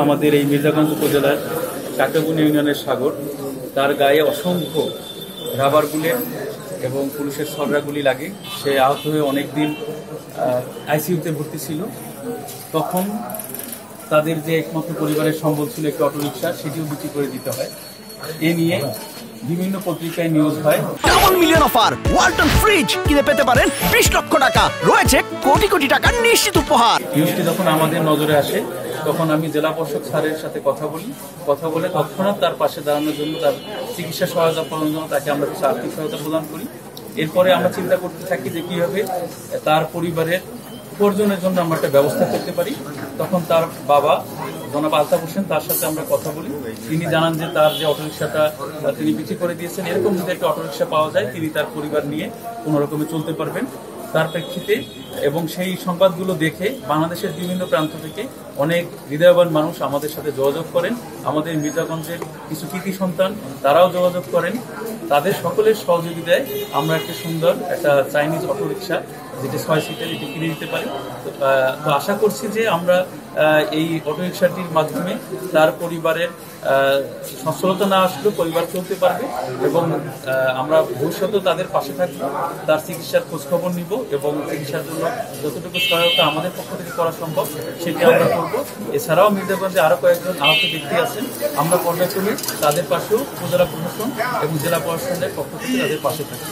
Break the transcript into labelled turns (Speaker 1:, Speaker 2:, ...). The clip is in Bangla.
Speaker 1: আমাদের এই মির্জাগঞ্জ উপজেলার কাকাবুন ইউনিয়নের সাগর, তার গায়ে অসংখ্য রাবার বুলেট এবং পুলিশের ছড়রা গুলি লাগে। সে আহত হয়ে অনেকদিন আইসিইউতে ভর্তি ছিল। তখন তাদের যে একমাত্র পরিবারের সম্বল ছিল একটি অটোরিকশা, সেটিও বিক্রি করে দিতে হয়। এ নিয়ে বিভিন্ন পত্রিকায় নিউজ হয়।
Speaker 2: Double million offer, Walton fridge কিনে পেতে পারেন 20 লক্ষ টাকা, রয়েছে কোটি কোটি টাকার নিশ্চিত উপহার।
Speaker 1: নিউজটি যখন আমাদের নজরে আসে, তখন আমি জেলা পরিষদ স্যারের সাথে কথা বলে তৎক্ষণাৎ তার পাশে দাঁড়ানোর জন্য, তার চিকিৎসা সহায়তা প্রদানের জন্য তাকে আমরা কিছু আর্থিক সহায়তা প্রদান করি। এরপরে আমরা চিন্তা করতে থাকি যে কীভাবে তার পরিবারের উপার্জনের জন্য আমরা একটা ব্যবস্থা করতে পারি। তখন তার বাবা জনাব আলতাফ হোসেন, তার সাথে আমরা কথা বলি। তিনি জানান যে তার যে অটোরিকশাটা তিনি বিক্রি করে দিয়েছেন, এরকম যদি একটা অটোরিকশা পাওয়া যায় তিনি তার পরিবার নিয়ে কোনো রকমে চলতে পারবেন। তার প্রেক্ষিতে এবং সেই সংবাদগুলো দেখে বাংলাদেশের বিভিন্ন প্রান্ত থেকে অনেক হৃদয়বান মানুষ আমাদের সাথে যোগাযোগ করেন। আমাদের মির্জাগঞ্জের কিছু কৃতি সন্তান তারাও যোগাযোগ করেন। তাদের সকলের সহযোগিতায় আমরা একটা সুন্দর একটা চাইনিজ অটোরিকশা, যেটা 6 সিটের, এটি কিনে দিতে পারি। তো আশা করছি যে আমরা এই অটোরিকশাটির মাধ্যমে তার পরিবারের সচ্ছলতা না আসলেও পরিবার চলতে পারবে এবং আমরা ভবিষ্যতেও তাদের পাশে থাকবো, তার চিকিৎসার খোঁজখবর নিব এবং চিকিৎসার জন্য যতটুকু সহায়তা আমাদের পক্ষ থেকে করা সম্ভব সেটি আমরা করব। এছাড়াও মির্জাগঞ্জে আরও কয়েকজন আহত ব্যক্তি আছেন, আমরা পর্যায়ক্রমে তাদের পাশেও উপজেলা প্রশাসন এবং জেলা প্রশাসনের পক্ষ থেকে তাদের পাশে থাকি।